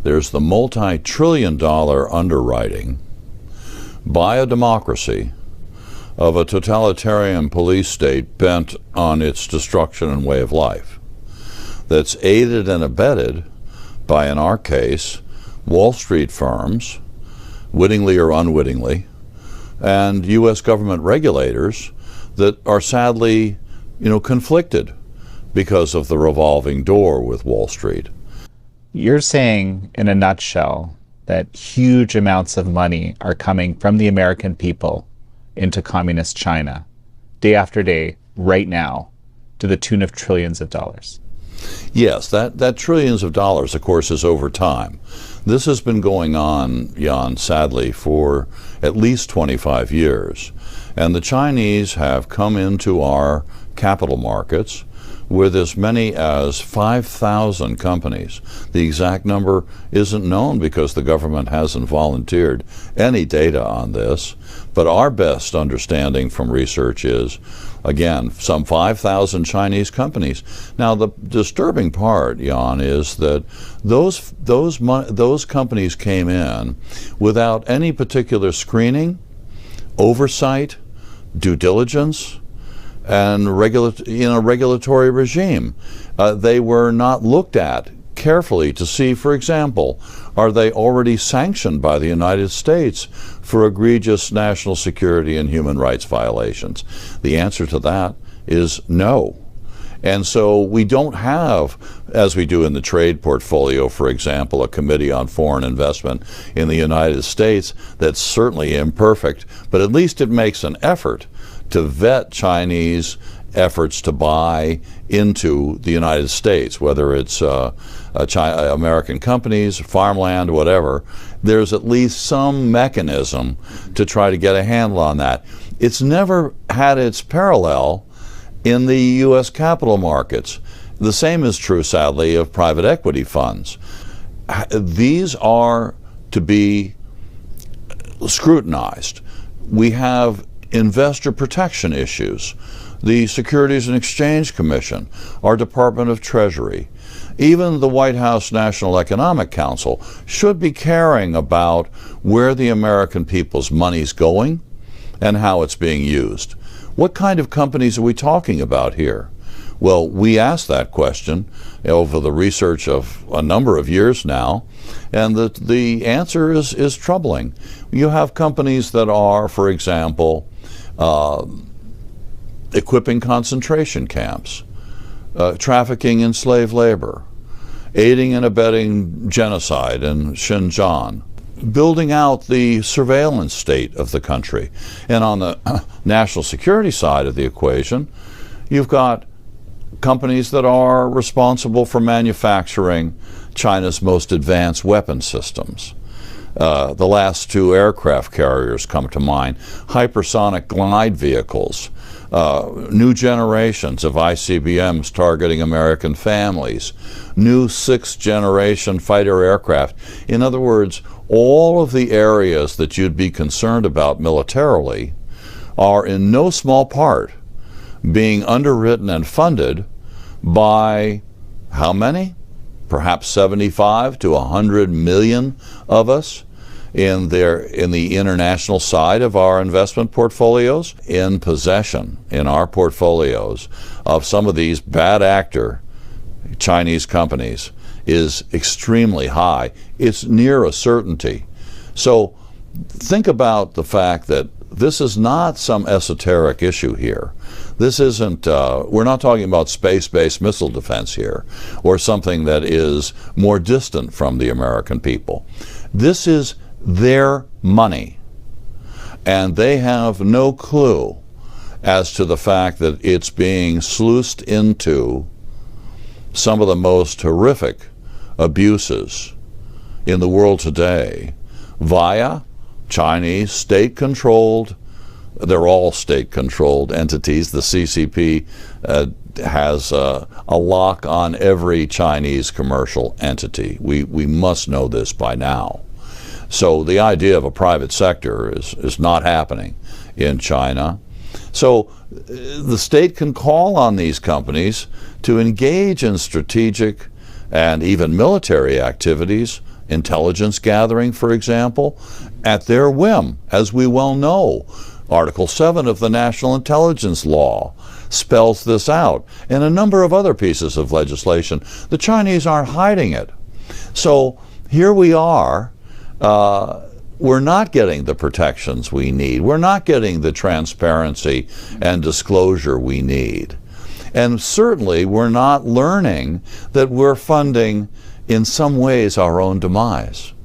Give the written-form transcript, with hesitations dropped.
There's the multi-trillion-dollar underwriting by a democracy of a totalitarian police state bent on its destruction and way of life, that's aided and abetted by, in our case, Wall Street firms, wittingly or unwittingly, and U.S. government regulators that are sadly, conflicted because of the revolving door with Wall Street. You're saying, in a nutshell, that huge amounts of money are coming from the American people into communist China, day after day, right now, to the tune of trillions of dollars. Yes, that trillions of dollars, of course, is over time. This has been going on, Jan, sadly, for at least 25 years. And the Chinese have come into our capital markets with as many as 5,000 companies. The exact number isn't known because the government hasn't volunteered any data on this. But our best understanding from research is, again, some 5,000 Chinese companies. Now, the disturbing part, Jan, is that those companies came in without any particular screening, oversight, due diligence, and regulatory regime. They were not looked at carefully to see, for example, are they already sanctioned by the United States for egregious national security and human rights violations? The answer to that is no. And so we don't have, as we do in the trade portfolio, for example, a committee on foreign investment in the United States that's certainly imperfect, but at least it makes an effort to vet Chinese efforts to buy into the United States, whether it's American companies, farmland, whatever. There's at least some mechanism to try to get a handle on that. It's never had its parallel in the U.S. capital markets. The same is true, sadly, of private equity funds. These are to be scrutinized. We have investor protection issues, the Securities and Exchange Commission, our Department of Treasury, even the White House National Economic Council should be caring about where the American people's money's going and how it's being used. What kind of companies are we talking about here? Well, we asked that question over the research of a number of years now, and the answer is troubling. You have companies that are, for example, equipping concentration camps, trafficking in slave labor, aiding and abetting genocide in Xinjiang, building out the surveillance state of the country. And on the national security side of the equation, you've got companies that are responsible for manufacturing China's most advanced weapon systems. The last two aircraft carriers come to mind, hypersonic glide vehicles, new generations of ICBMs targeting American families, new sixth-generation fighter aircraft. In other words, all of the areas that you'd be concerned about militarily are in no small part being underwritten and funded by how many? Perhaps 75 to 100 million of us in the international side of our investment portfolios, in possession in our portfolios of some of these bad actor Chinese companies is extremely high. It's near a certainty. So think about the fact that this is not some esoteric issue here. This isn't, we're not talking about space-based missile defense here, or something that is more distant from the American people. This is their money, and they have no clue as to the fact that it's being sluiced into some of the most horrific abuses in the world today via Chinese state-controlled, they're all state-controlled entities. The CCP has a lock on every Chinese commercial entity. We must know this by now. So the idea of a private sector is not happening in China. So the state can call on these companies to engage in strategic and even military activities intelligence gathering, for example, at their whim, as we well know. Article 7 of the National Intelligence Law spells this out, and a number of other pieces of legislation. The Chinese aren't hiding it. So here we are. We're not getting the protections we need. We're not getting the transparency and disclosure we need. And certainly we're not learning that we're funding, in some ways, our own demise.